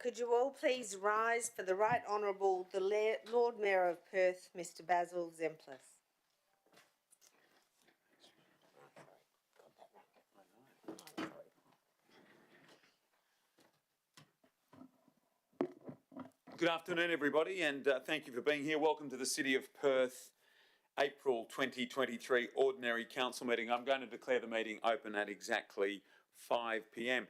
could you all please rise for the Right Honourable the Lord Mayor of Perth, Mr Basil Zemplis. Good afternoon, everybody, and thank you for being here. Welcome to the City of Perth April 2023 Ordinary Council meeting. I'm going to declare the meeting open at exactly 5 p.m.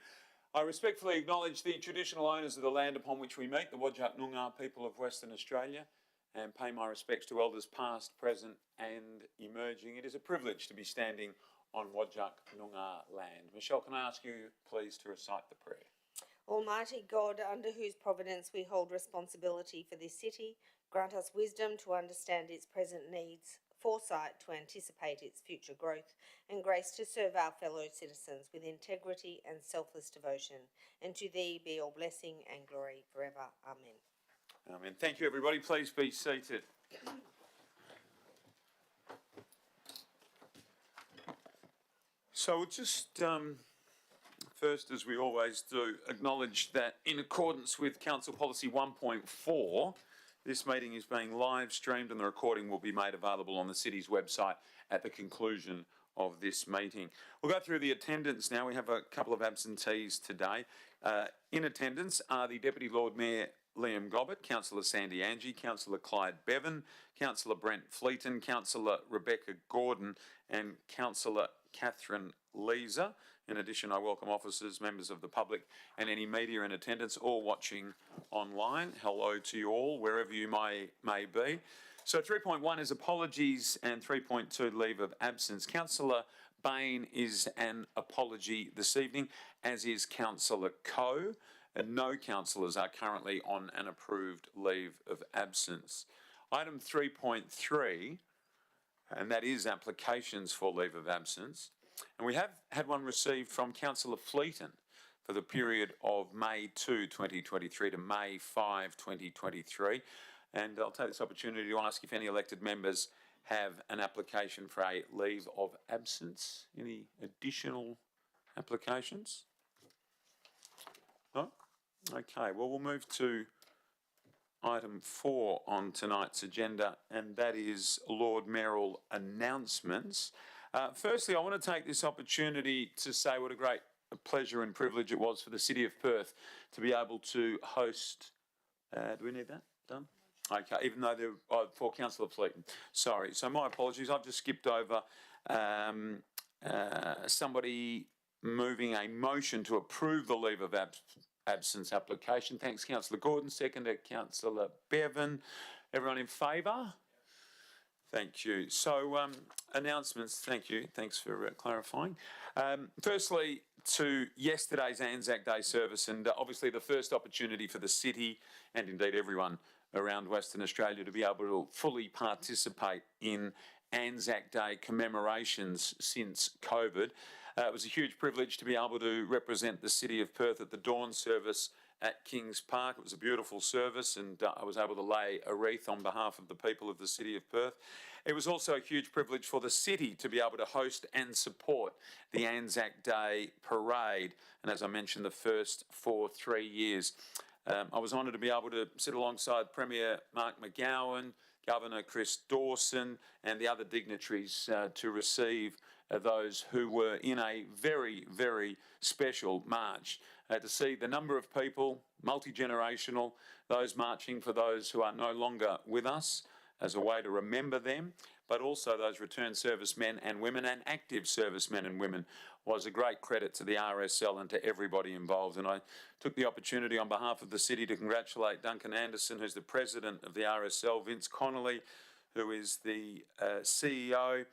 I respectfully acknowledge the traditional owners of the land upon which we meet, the Whadjuk Noongar people of Western Australia, and pay my respects to elders past, present and emerging. It is a privilege to be standing on Whadjuk Noongar land. Michelle, can I ask you please to recite the prayer? Almighty God, under whose providence we hold responsibility for this city, grant us wisdom to understand its present needs, foresight to anticipate its future growth, and grace to serve our fellow citizens with integrity and selfless devotion. And to thee be all blessing and glory forever. Amen. Amen. Thank you, everybody. Please be seated. So we'll just first, as we always do, acknowledge that in accordance with Council Policy 1.4, this meeting is being live streamed and the recording will be made available on the City's website at the conclusion of this meeting. We'll go through the attendance now. We have a couple of absentees today. In attendance are the Deputy Lord Mayor Liam Gobbett, Councillor Sandy Angie, Councillor Clyde Bevan, Councillor Brent Fleeton, Councillor Rebecca Gordon and Councillor Catherine Leeser. In addition, I welcome officers, members of the public and any media in attendance, all watching online. Hello to you all, wherever you may be. So 3.1 is apologies and 3.2 leave of absence. Councillor Bain is an apology this evening, as is Councillor Coe. And no councillors are currently on an approved leave of absence. Item 3.3, and that is applications for leave of absence. And we have had one received from Councillor Fleeton for the period of May 2, 2023 to May 5, 2023. And I'll take this opportunity to ask if any elected members have an application for a leave of absence. Any additional applications? No? Okay, well, we'll move to item 4 on tonight's agenda, and that is Lord Mayoral announcements. Firstly, I want to take this opportunity to say what a great pleasure and privilege it was for the City of Perth to be able to host. Do we need that done? Okay, even though they're for Councillor Fleeton. Sorry, so my apologies. I've just skipped over somebody moving a motion to approve the leave of absence application. Thanks, Councillor Gordon. Seconded, Councillor Bevan. Everyone in favour? Thank you. So announcements, thank you. Thanks for clarifying. Firstly, to yesterday's Anzac Day service, and obviously the first opportunity for the city and indeed everyone around Western Australia to be able to fully participate in Anzac Day commemorations since COVID. It was a huge privilege to be able to represent the City of Perth at the dawn service at Kings Park. It was a beautiful service, and I was able to lay a wreath on behalf of the people of the City of Perth. It was also a huge privilege for the city to be able to host and support the Anzac Day parade, and as I mentioned, the first for 3 years. I was honoured to be able to sit alongside Premier Mark McGowan, Governor Chris Dawson and the other dignitaries to receive those who were in a very, very special march. To see the number of people, multi-generational, those marching for those who are no longer with us as a way to remember them, but also those returned servicemen and women and active servicemen and women, was a great credit to the RSL and to everybody involved. And I took the opportunity on behalf of the city to congratulate Duncan Anderson, who's the president of the RSL, Vince Connolly, who is the CEO,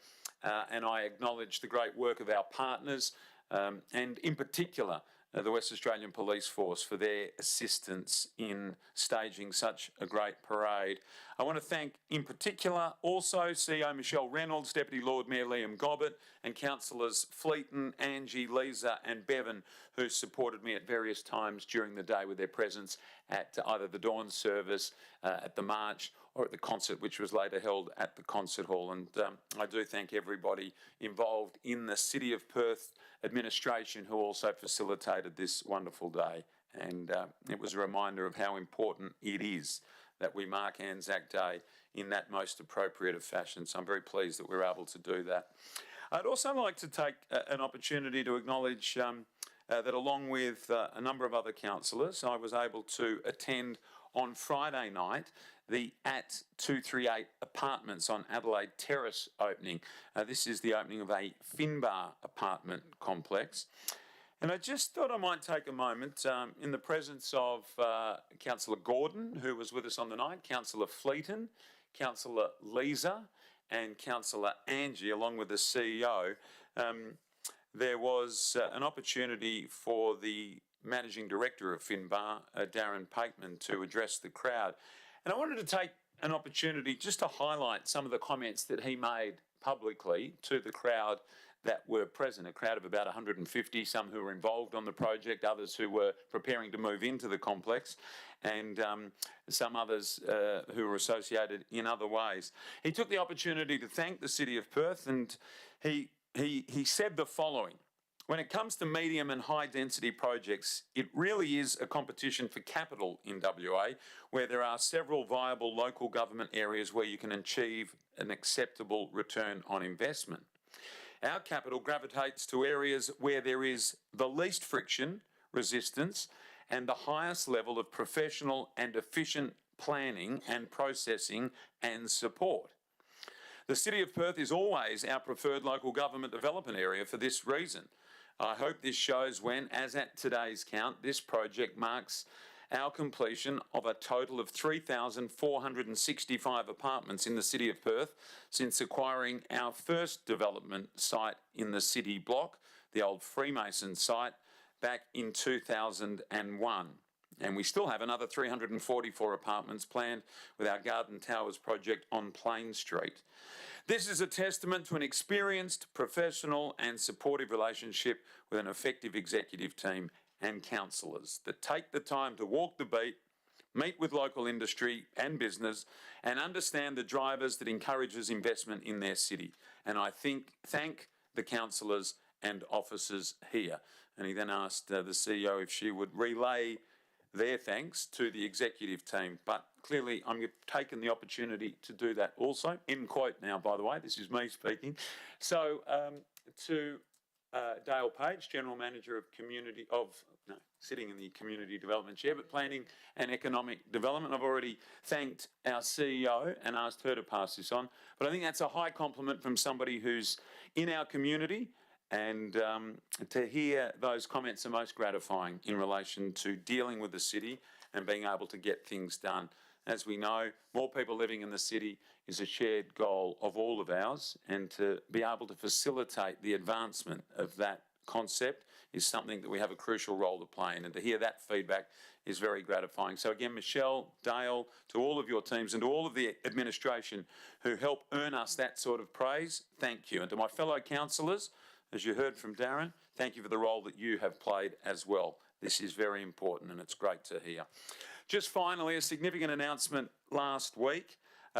and I acknowledge the great work of our partners, and in particular the West Australian Police Force for their assistance in staging such a great parade. I want to thank in particular also CEO Michelle Reynolds, Deputy Lord Mayor Liam Gobbett and Councillors Fleeton, Angie, Leeser and Bevan, who supported me at various times during the day with their presence at either the dawn service, at the march or at the concert, which was later held at the concert hall. And I do thank everybody involved in the City of Perth administration who also facilitated this wonderful day And it was a reminder of how important it is that we mark Anzac Day in that most appropriate of fashion. So I'm very pleased that we're able to do that. I'd also like to take an opportunity to acknowledge that along with a number of other councillors, I was able to attend on Friday night the AT 238 Apartments on Adelaide Terrace opening. This is the opening of a Finbar apartment complex. And I just thought I might take a moment in the presence of Councillor Gordon, who was with us on the night, Councillor Fleeton, Councillor Leeser and Councillor Angie, along with the CEO. There was an opportunity for the Managing Director of Finbar, Darren Pateman, to address the crowd. And I wanted to take an opportunity just to highlight some of the comments that he made publicly to the crowd that were present, a crowd of about 150, some who were involved on the project, others who were preparing to move into the complex, and some others who were associated in other ways. He took the opportunity to thank the City of Perth, and he said the following: when it comes to medium and high density projects, it really is a competition for capital in WA, where there are several viable local government areas where you can achieve an acceptable return on investment. Our capital gravitates to areas where there is the least friction, resistance, and the highest level of professional and efficient planning and processing and support. The City of Perth is always our preferred local government development area for this reason. I hope this shows when, as at today's count, this project marks our completion of a total of 3,465 apartments in the City of Perth since acquiring our first development site in the city block, the old Freemason site, back in 2001. And we still have another 344 apartments planned with our Garden Towers project on Plain Street. This is a testament to an experienced, professional and supportive relationship with an effective executive team and councillors that take the time to walk the beat, meet with local industry and business, and understand the drivers that encourages investment in their city. And I thank the councillors and officers here. And he then asked the CEO if she would relay their thanks to the executive team. But clearly I'm taking the opportunity to do that also. In quote now, by the way, this is me speaking. So to Dale Page, General Manager of sitting in the Community Development Chair, but Planning and Economic Development. I've already thanked our CEO and asked her to pass this on. But I think that's a high compliment from somebody who's in our community, and to hear those comments are most gratifying in relation to dealing with the city and being able to get things done. As we know, more people living in the city is a shared goal of all of ours, and to be able to facilitate the advancement of that concept is something that we have a crucial role to play in, and to hear that feedback is very gratifying. So again, Michelle, Dale, to all of your teams and to all of the administration who help earn us that sort of praise, thank you. And to my fellow councillors, as you heard from Darren, thank you for the role that you have played as well. This is very important and it's great to hear. Just finally, a significant announcement last week,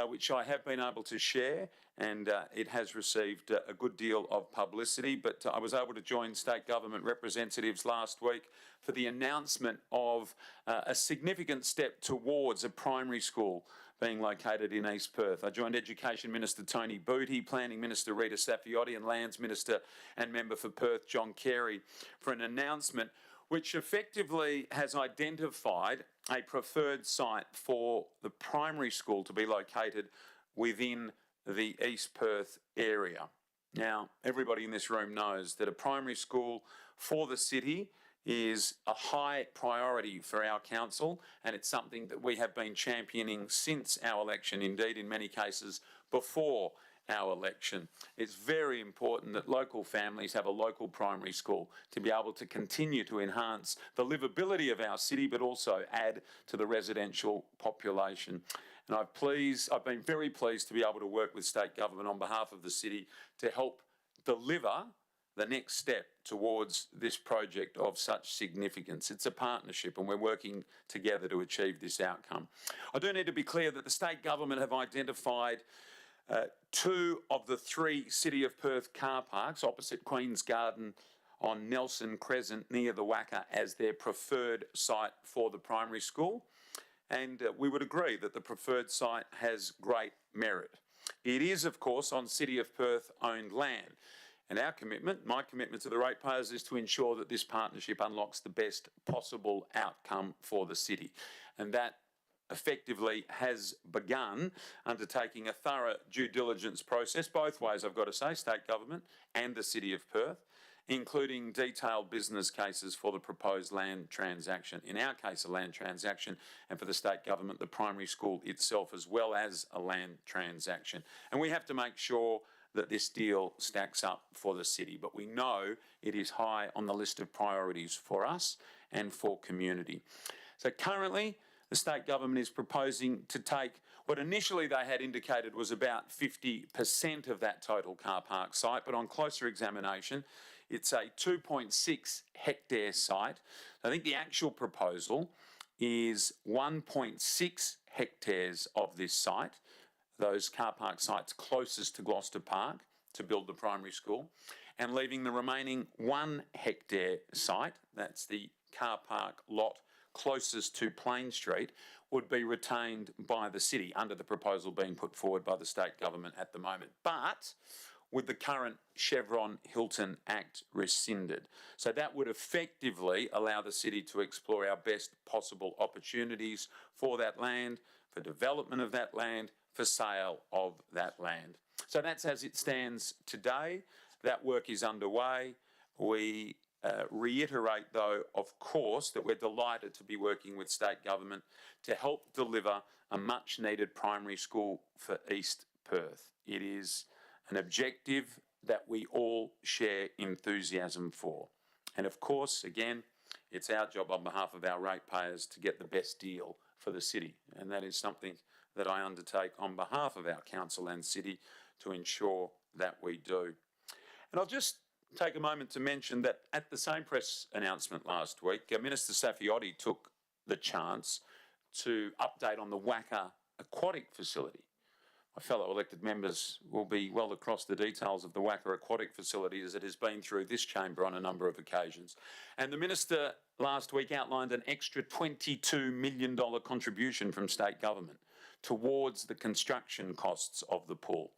which I have been able to share, and it has received a good deal of publicity, but I was able to join state government representatives last week for the announcement of a significant step towards a primary school being located in East Perth. I joined Education Minister Tony Booty, Planning Minister Rita Saffioti, and Lands Minister and Member for Perth John Carey for an announcement which effectively has identified a preferred site for the primary school to be located within the East Perth area. Now, everybody in this room knows that a primary school for the city is a high priority for our council, and it's something that we have been championing since our election, indeed in many cases before our election. It's very important that local families have a local primary school to be able to continue to enhance the livability of our city, but also add to the residential population. And I've been very pleased to be able to work with state government on behalf of the city to help deliver the next step towards this project of such significance. It's a partnership and we're working together to achieve this outcome. I do need to be clear that the state government have identified 2 of the 3 City of Perth car parks opposite Queen's Garden on Nelson Crescent near the Wacker as their preferred site for the primary school. And we would agree that the preferred site has great merit. It is, of course, on City of Perth owned land. And our commitment, my commitment to the ratepayers, is to ensure that this partnership unlocks the best possible outcome for the city. And that effectively has begun undertaking a thorough due diligence process, both ways, I've got to say, state government and the City of Perth, including detailed business cases for the proposed land transaction. In our case, a land transaction, and for the state government, the primary school itself, as well as a land transaction. And we have to make sure that this deal stacks up for the city, but we know it is high on the list of priorities for us and for community. So currently, the state government is proposing to take what initially they had indicated was about 50% of that total car park site, but on closer examination, it's a 2.6 hectare site. I think the actual proposal is 1.6 hectares of this site, those car park sites closest to Gloucester Park, to build the primary school, and leaving the remaining 1 hectare site, that's the car park lot closest to Plain Street, would be retained by the city under the proposal being put forward by the state government at the moment. But with the current Chevron Hilton Act rescinded. So that would effectively allow the city to explore our best possible opportunities for that land, for development of that land, for sale of that land. So that's as it stands today. That work is underway. We reiterate, though, of course, that we're delighted to be working with state government to help deliver a much-needed primary school for East Perth. It is an objective that we all share enthusiasm for. And of course, again, it's our job on behalf of our ratepayers to get the best deal for the city. And that is something that I undertake on behalf of our council and city to ensure that we do. And I'll just take a moment to mention that at the same press announcement last week, Minister Safiotti took the chance to update on the Wacker aquatic facility. My fellow elected members will be well across the details of the Wacker aquatic facility as it has been through this chamber on a number of occasions. And the Minister last week outlined an extra $22 million contribution from state government towards the construction costs of the pool.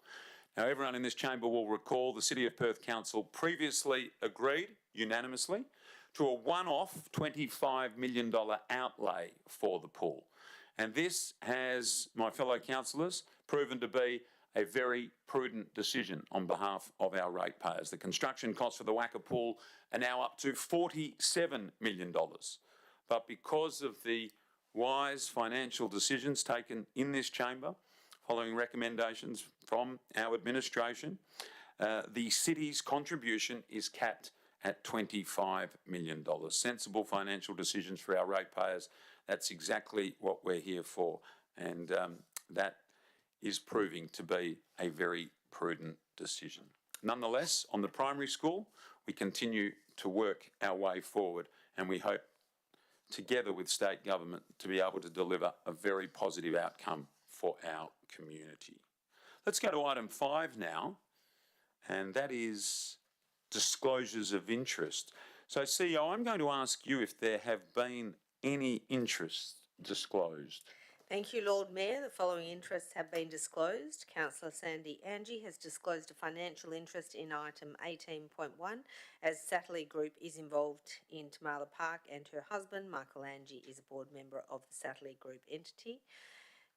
Now, everyone in this chamber will recall the City of Perth Council previously agreed unanimously to a one-off $25 million outlay for the pool. And this has, my fellow councillors, proven to be a very prudent decision on behalf of our ratepayers. The construction costs for the Wacker pool are now up to $47 million. But because of the wise financial decisions taken in this chamber, following recommendations from our administration, the city's contribution is capped at $25 million. Sensible financial decisions for our ratepayers. That's exactly what we're here for. And that is proving to be a very prudent decision. Nonetheless, on the primary school, we continue to work our way forward, and we hope together with state government to be able to deliver a very positive outcome for our community. Let's go to item 5 now, and that is disclosures of interest. So, CEO, I'm going to ask you if there have been any interests disclosed. Thank you, Lord Mayor. The following interests have been disclosed. Councillor Sandy Angie has disclosed a financial interest in item 18.1 as Satterley Group is involved in Tamala Park, and her husband, Michael Angie, is a board member of the Satterley Group entity.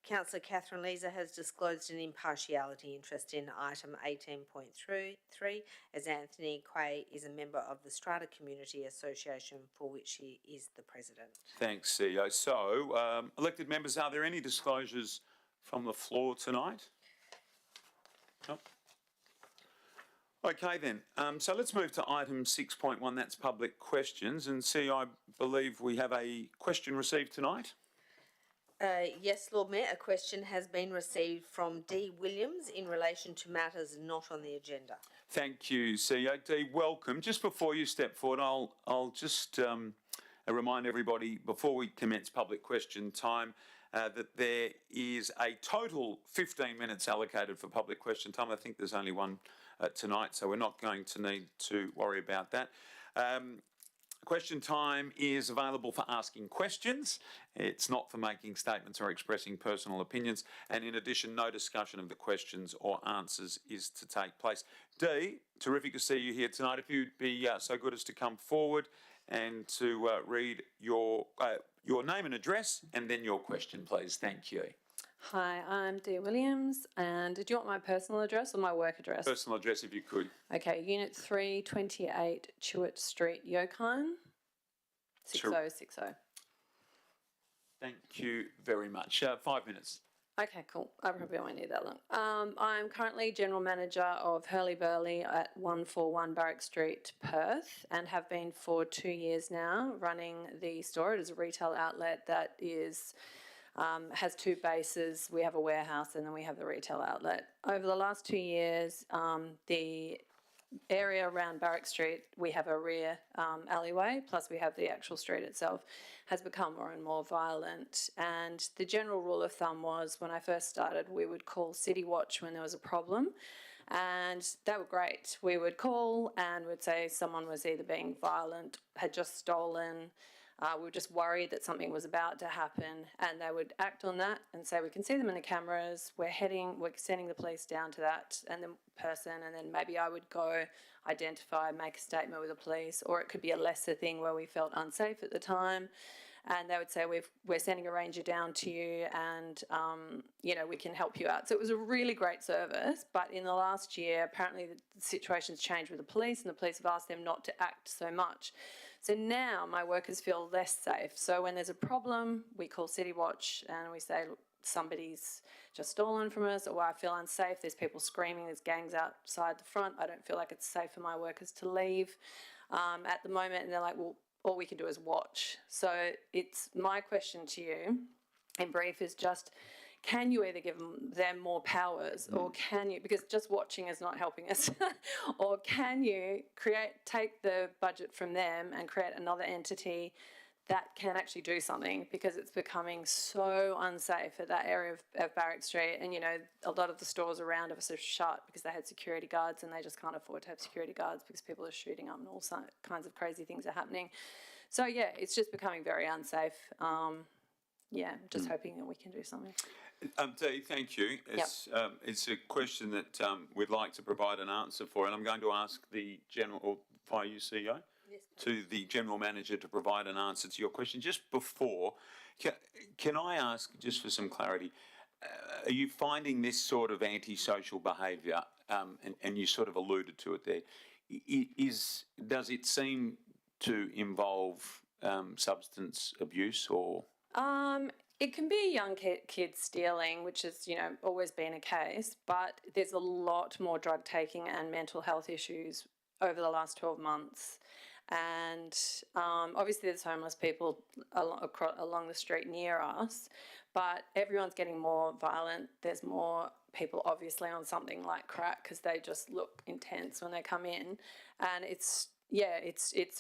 Councillor Catherine Leeser has disclosed an impartiality interest in item 18.3 as Anthony Quay is a member of the Strata Community Association for which he is the president. Thanks, CEO. So, elected members, are there any disclosures from the floor tonight? No. Okay then, so let's move to item 6.1, that's public questions. And CEO, I believe we have a question received tonight. Yes, Lord Mayor, a question has been received from D. Williams in relation to matters not on the agenda. Thank you, CEO. D, welcome. Just before you step forward, I'll just remind everybody before we commence public question time that there is a total 15 minutes allocated for public question time. I think there's only one tonight, so we're not going to need to worry about that. Question time is available for asking questions. It's not for making statements or expressing personal opinions. And in addition, no discussion of the questions or answers is to take place. Dee, terrific to see you here tonight. If you'd be so good as to come forward and to read your name and address and then your question, please. Thank you. Hi, I'm Dee Williams, and do you want my personal address or my work address? Personal address, if you could. Okay, Unit 3, 28 Chewett Street, Yokine, 6060. Thank you very much. 5 minutes. Okay, cool. I probably won't need that long. I'm currently General Manager of Hurly Burley at 141 Barrack Street, Perth, and have been for 2 years now, running the store. It is a retail outlet that is has two bases. We have a warehouse and then we have the retail outlet. Over the last 2 years, the area around Barrack Street, we have a rear alleyway, plus we have the actual street itself, has become more and more violent. And the general rule of thumb was, when I first started, we would call City Watch when there was a problem. And they were great. We would call and would say someone was either being violent, had just stolen, we were just worried that something was about to happen, and they would act on that and say, we can see them in the cameras, we're sending the police down to that and the person, and then maybe I would go identify, make a statement with the police, or it could be a lesser thing where we felt unsafe at the time. And they would say, we're sending a ranger down to you and, we can help you out. So it was a really great service. But in the last year, apparently the situation's changed with the police, and the police have asked them not to act so much. So now my workers feel less safe. So when there's a problem, we call City Watch and we say, look, somebody's just stolen from us, or I feel unsafe, there's people screaming, there's gangs outside the front, I don't feel like it's safe for my workers to leave at the moment. And they're like, well, all we can do is watch. So it's my question to you, in brief, is just, can you either give them more powers, or can you, because just watching is not helping us, or can you take the budget from them and create another entity that can actually do something, because it's becoming so unsafe at that area of Barrack Street. And, a lot of the stores around us are shut because they had security guards, and they just can't afford to have security guards because people are shooting up and all kinds of crazy things are happening. So, yeah, it's just becoming very unsafe. Just hoping that we can do something. Dee, thank you. It's a question that we'd like to provide an answer for, and I'm going to ask the via you, CEO, to the General Manager to provide an answer to your question. Just before, can I ask, just for some clarity, are you finding this sort of antisocial behaviour, and you sort of alluded to it there, does it seem to involve substance abuse or? It can be young kids stealing, which has, always been a case, but there's a lot more drug taking and mental health issues over the last 12 months. And obviously there's homeless people along the street near us, but everyone's getting more violent. There's more people obviously on something like crack because they just look intense when they come in. And it's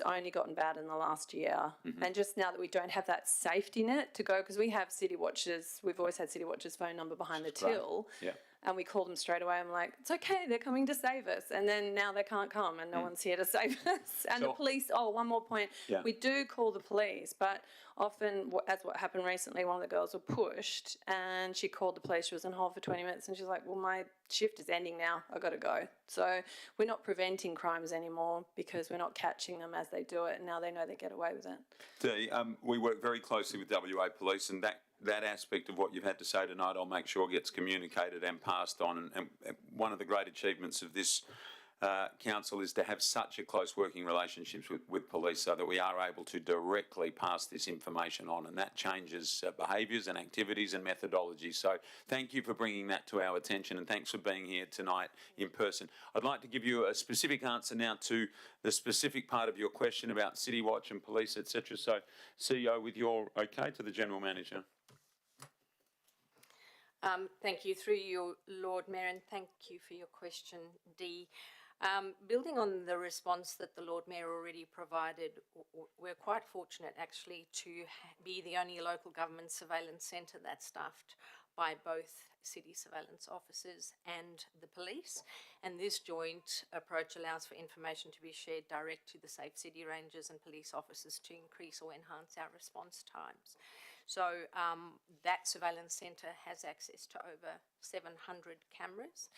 only gotten bad in the last year. Mm-hmm. And just now that we don't have that safety net to go, because we have City Watch's, we've always had City Watch's phone number behind the till. Yeah. And we call them straight away. I'm like, it's okay, they're coming to save us. And then now they can't come and no one's here to save us. And the police, one more point. Yeah. We do call the police, but often, as what happened recently, one of the girls were pushed and she called the police. She was on hold for 20 minutes and she's like, well, my shift is ending now. I've got to go. So we're not preventing crimes anymore because we're not catching them as they do it. And now they know they get away with it. Dee, we work very closely with WA Police, and that aspect of what you've had to say tonight, I'll make sure gets communicated and passed on. And one of the great achievements of this council is to have such a close working relationship with police, so that we are able to directly pass this information on, and that changes behaviours and activities and methodology. So thank you for bringing that to our attention, and thanks for being here tonight in person. I'd like to give you a specific answer now to the specific part of your question about City Watch and police, etc. So, CEO, with your okay to the General Manager. Thank you. Through you, Lord Mayor, and thank you for your question, Dee. Building on the response that the Lord Mayor already provided, we're quite fortunate actually to be the only local government surveillance centre that's staffed by both city surveillance officers and the police. And this joint approach allows for information to be shared direct to the Safe City Rangers and police officers to increase or enhance our response times. So that surveillance centre has access to over 700 cameras.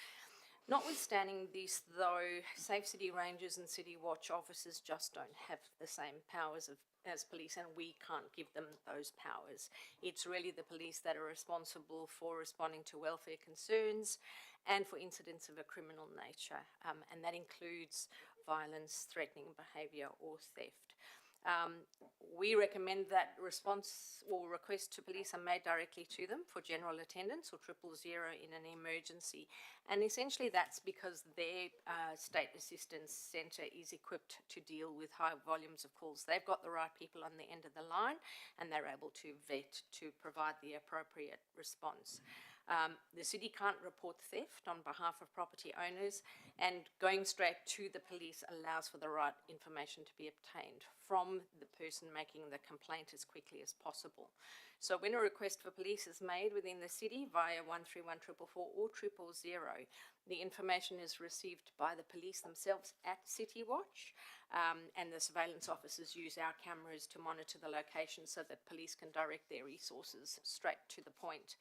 Notwithstanding this, though, Safe City Rangers and City Watch officers just don't have the same powers as police, and we can't give them those powers. It's really the police that are responsible for responding to welfare concerns and for incidents of a criminal nature, and that includes violence, threatening behaviour or theft. We recommend that response or requests to police are made directly to them for general attendance or 000 in an emergency. And essentially that's because their state assistance centre is equipped to deal with high volumes of calls. They've got the right people on the end of the line and they're able to vet to provide the appropriate response. The city can't report theft on behalf of property owners, and going straight to the police allows for the right information to be obtained from the person making the complaint as quickly as possible. So when a request for police is made within the city via 131444 or 000, the information is received by the police themselves at City Watch, and the surveillance officers use our cameras to monitor the location so that police can direct their resources straight to the point.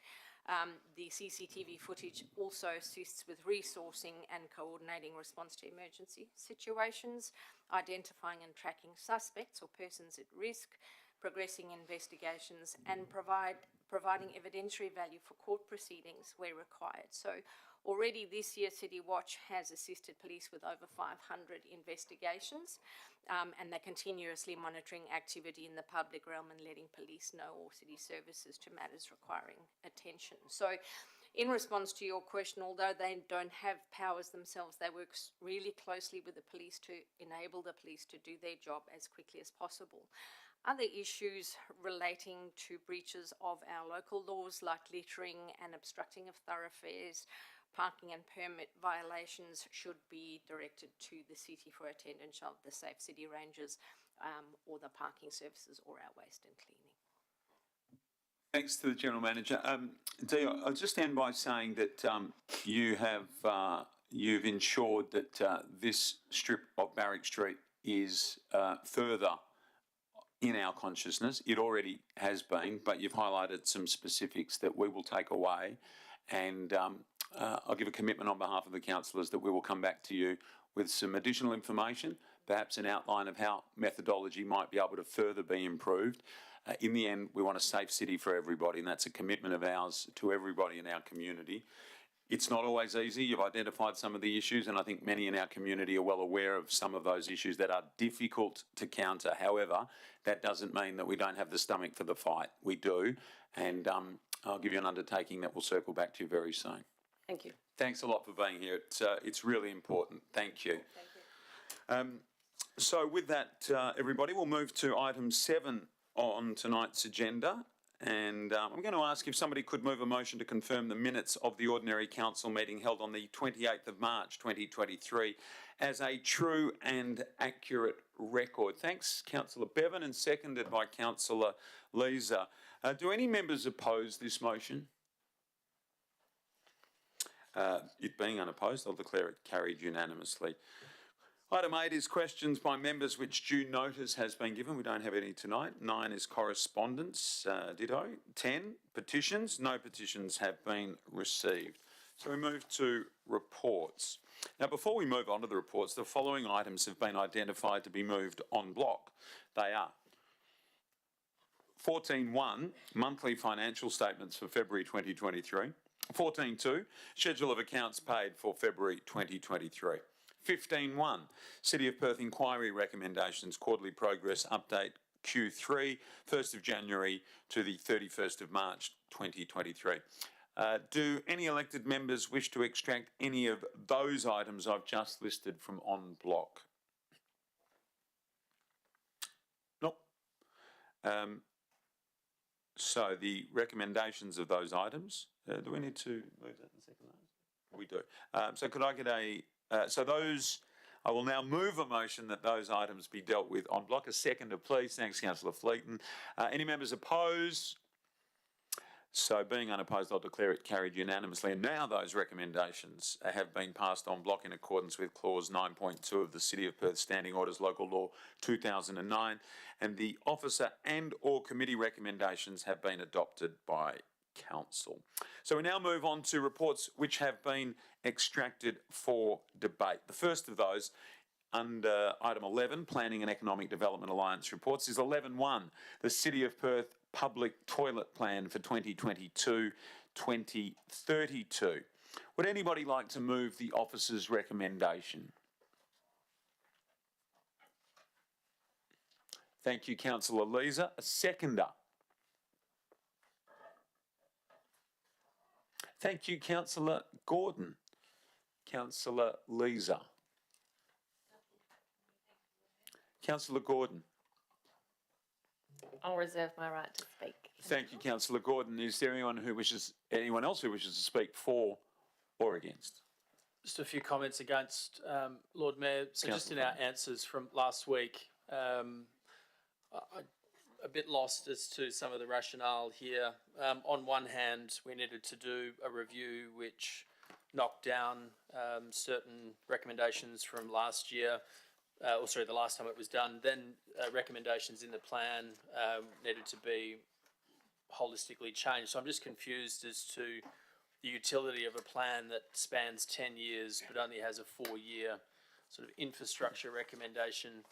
The CCTV footage also assists with resourcing and coordinating response to emergency situations, identifying and tracking suspects or persons at risk, progressing investigations, and providing evidentiary value for court proceedings where required. So already this year, City Watch has assisted police with over 500 investigations, and they're continuously monitoring activity in the public realm and letting police know or city services to matters requiring attention. So in response to your question, although they don't have powers themselves, they work really closely with the police to enable the police to do their job as quickly as possible. Other issues relating to breaches of our local laws like littering and obstructing of thoroughfares, parking and permit violations should be directed to the city for attendance of the Safe City Rangers or the parking services or our waste and cleaning. Thanks to the General Manager. Dee, I'll just end by saying that you've ensured that this strip of Barrack Street is further in our consciousness. It already has been, but you've highlighted some specifics that we will take away, and I'll give a commitment on behalf of the councillors that we will come back to you with some additional information, perhaps an outline of how methodology might be able to further be improved. In the end, we want a safe city for everybody, and that's a commitment of ours to everybody in our community. It's not always easy. You've identified some of the issues, and I think many in our community are well aware of some of those issues that are difficult to counter. However, that doesn't mean that we don't have the stomach for the fight. We do, and I'll give you an undertaking that we'll circle back to you very soon. Thank you. Thanks a lot for being here. It's really important. Thank you. Thank you. So with that, everybody, we'll move to item 7 on tonight's agenda. And I'm going to ask if somebody could move a motion to confirm the minutes of the ordinary council meeting held on the 28th of March 2023 as a true and accurate record. Thanks, Councillor Bevan, and seconded by Councillor Leeser. Do any members oppose this motion? It being unopposed, I'll declare it carried unanimously. Item 8 is questions by members which due notice has been given. We don't have any tonight. 9 is correspondence, ditto. 10, petitions. No petitions have been received. So we move to reports. Now, before we move on to the reports, the following items have been identified to be moved en bloc. They are 14.1, monthly financial statements for February 2023. 14.2, schedule of accounts paid for February 2023. 15.1, City of Perth inquiry recommendations, quarterly progress update Q3, 1st of January to the 31st of March 2023. Do any elected members wish to extract any of those items I've just listed from en bloc? Nope. So the recommendations of those items, do we need to move that in a second? We do. So could I get a... I will now move a motion that those items be dealt with en bloc. A seconder, please. Thanks, Councillor Fleeton. Any members oppose? So being unopposed, I'll declare it carried unanimously. And now those recommendations have been passed en bloc in accordance with clause 9.2 of the City of Perth Standing Orders Local Law 2009, and the officer and or committee recommendations have been adopted by Council. So we now move on to reports which have been extracted for debate. The first of those, under item 11, Planning and Economic Development Alliance reports, is 11.1, the City of Perth Public Toilet Plan for 2022-2032. Would anybody like to move the officer's recommendation? Thank you, Councillor Leeser. A seconder? Thank you, Councillor Gordon. Councillor Leeser. Councillor Gordon. I'll reserve my right to speak. Thank you, Councillor Gordon. Is there anyone else who wishes to speak for or against? Just a few comments against, Lord Mayor. So just in our answers from last week, I'm a bit lost as to some of the rationale here. On one hand, we needed to do a review which knocked down certain recommendations from last year, the last time it was done. Then recommendations in the plan needed to be holistically changed. So I'm just confused as to the utility of a plan that spans 10 years but only has a 4-year sort of infrastructure recommendation.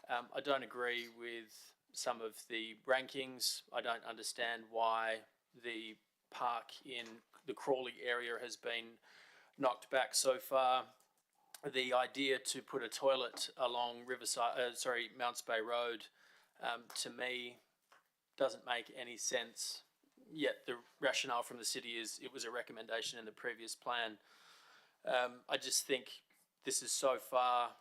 I don't agree with some of the rankings. I don't understand why the park in the Crawley area has been knocked back so far. The idea to put a toilet along Mounts Bay Road, to me, doesn't make any sense. Yet the rationale from the city is it was a recommendation in the previous plan. I just think this is so far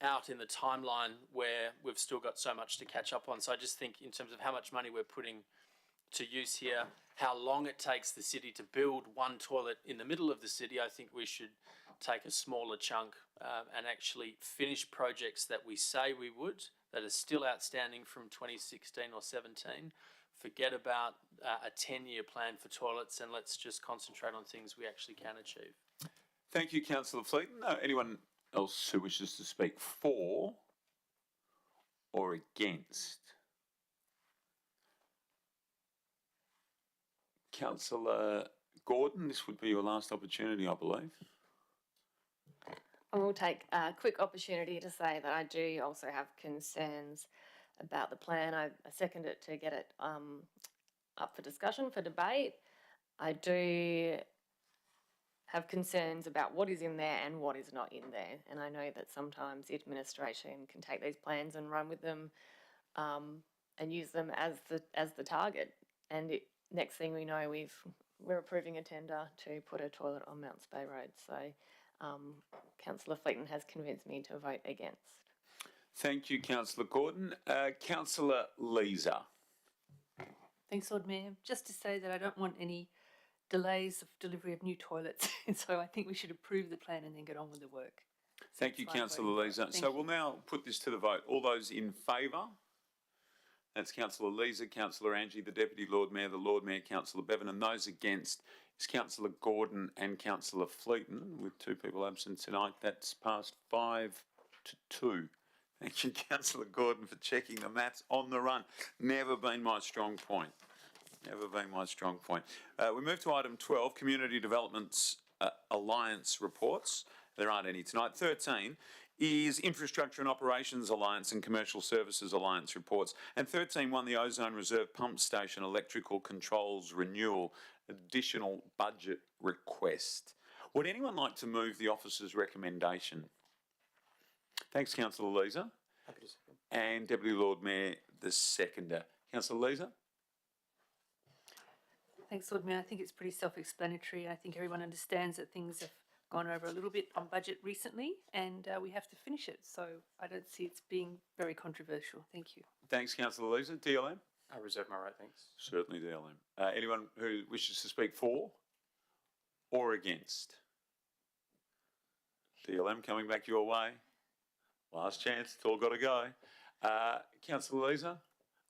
out in the timeline where we've still got so much to catch up on. So I just think in terms of how much money we're putting to use here, how long it takes the city to build one toilet in the middle of the city, I think we should take a smaller chunk and actually finish projects that we say we would, that are still outstanding from 2016 or 17. Forget about a 10-year plan for toilets, and let's just concentrate on things we actually can achieve. Thank you, Councillor Fleeton. Anyone else who wishes to speak for or against? Councillor Gordon, this would be your last opportunity, I believe. I will take a quick opportunity to say that I do also have concerns about the plan. I second it to get it up for discussion, for debate. I do have concerns about what is in there and what is not in there. And I know that sometimes the administration can take these plans and run with them and use them as the target. And next thing we know, we're approving a tender to put a toilet on Mounts Bay Road. So Councillor Fleeton has convinced me to vote against. Thank you, Councillor Gordon. Councillor Leeser. Thanks, Lord Mayor. Just to say that I don't want any delays of delivery of new toilets, so I think we should approve the plan and then get on with the work. Thank you, That's why I'm Councillor voting for it. Leeser. Thank So you. we'll now put this to the vote. All those in favour? That's Councillor Leeser, Councillor Angie, the Deputy Lord Mayor, the Lord Mayor, Councillor Bevan, and those against is Councillor Gordon and Councillor Fleeton, with 2 people absent tonight. That's passed 5-2. Thank you, Councillor Gordon, for checking the maths on the run. Never been my strong point. Never been my strong point. We move to item 12, Community Developments Alliance reports. There aren't any tonight. 13 is Infrastructure and Operations Alliance and Commercial Services Alliance reports. And 13.1, the Ozone Reserve Pump Station Electrical Controls Renewal Additional Budget Request. Would anyone like to move the officer's recommendation? Thanks, Councillor Leeser. Happy to second. And Deputy Lord Mayor, the seconder. Councillor Leeser? Thanks, Lord Mayor. I think it's pretty self-explanatory. I think everyone understands that things have gone over a little bit on budget recently, and we have to finish it. So I don't see it being very controversial. Thank you. Thanks, Councillor Leeser. DLM? I reserve my right, thanks. Certainly DLM. Anyone who wishes to speak for or against? DLM coming back your way. Last chance, it's all got to go. Councillor Leeser,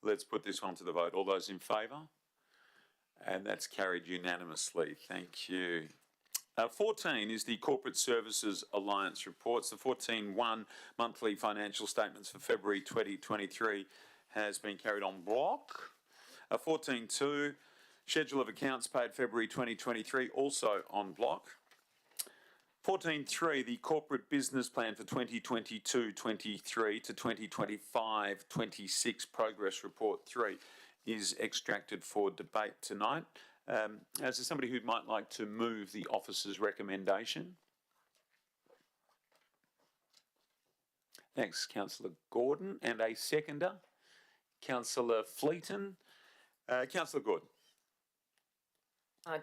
let's put this one to the vote. All those in favour? And that's carried unanimously. Thank you. 14 is the Corporate Services Alliance reports. The 14.1 monthly financial statements for February 2023 has been carried on block. 14.2, schedule of accounts paid February 2023, also on block. 14.3, the corporate business plan for 2022-23 to 2025-26 progress report 3 is extracted for debate tonight. Is there somebody who might like to move the officer's recommendation? Thanks, Councillor Gordon. And a seconder, Councillor Fleeton. Councillor Gordon.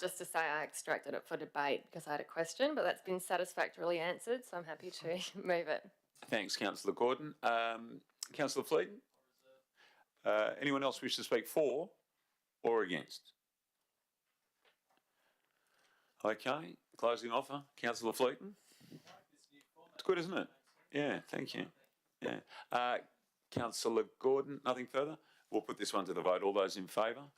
Just to say, I extracted it for debate because I had a question, but that's been satisfactorily answered, so I'm happy to move it. Thanks, Councillor Gordon. Councillor Fleeton? Anyone else wish to speak for or against? Okay, closing offer. Councillor Fleeton? It's good, isn't it? Yeah, thank you. Yeah. Councillor Gordon, nothing further? We'll put this one to the vote. All those in favour?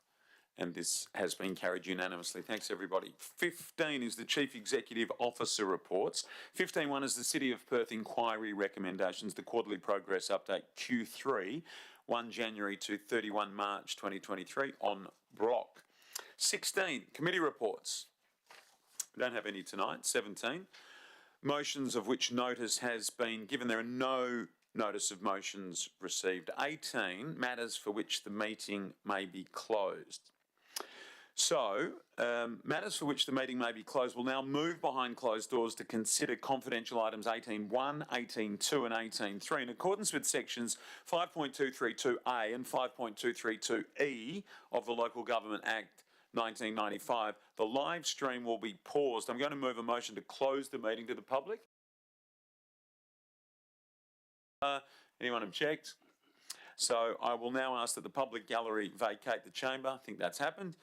And this has been carried unanimously. Thanks, everybody. 15 is the Chief Executive Officer reports. 15.1 is the City of Perth inquiry recommendations, the quarterly progress update Q3, 1 January to 31 March 2023 on block. 16, committee reports. We don't have any tonight. 17, motions of which notice has been given. There are no notice of motions received. 18, matters for which the meeting may be closed. So, matters for which the meeting may be closed will now move behind closed doors to consider confidential items 18.1, 18.2 and 18.3 in accordance with sections 5.232A and 5.232E of the Local Government Act 1995. The live stream will be paused. I'm going to move a motion to close the meeting to the public. Anyone object? So I will now ask that the public gallery vacate the chamber. I think that's happened.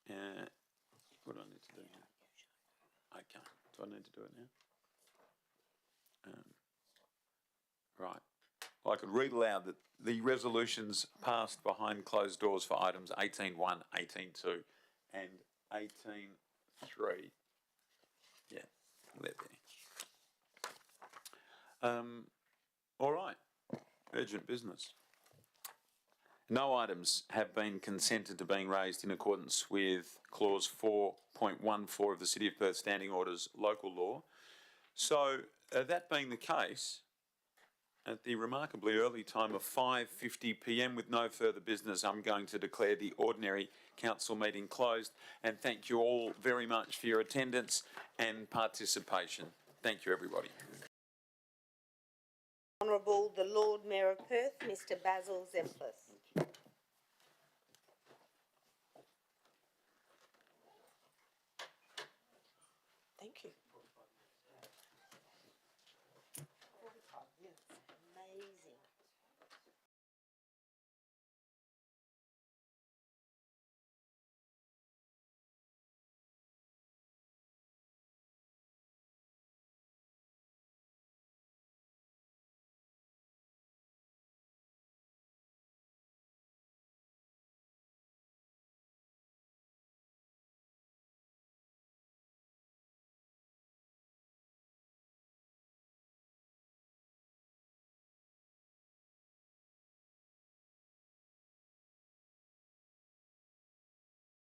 What do I need to do now? Okay, do I need to do it now? Right. Well, I could read aloud that the resolutions passed behind closed doors for items 18.1, 18.2 and 18.3. Yeah, they're there. All right, urgent business. No items have been consented to being raised in accordance with clause 4.14 of the City of Perth Standing Orders local law. So, that being the case, at the remarkably early time of 5:50 p.m, with no further business, I'm going to declare the ordinary council meeting closed, and thank you all very much for your attendance and participation. Thank you, everybody. Honourable the Lord Mayor of Perth, Mr Basil Zemplis.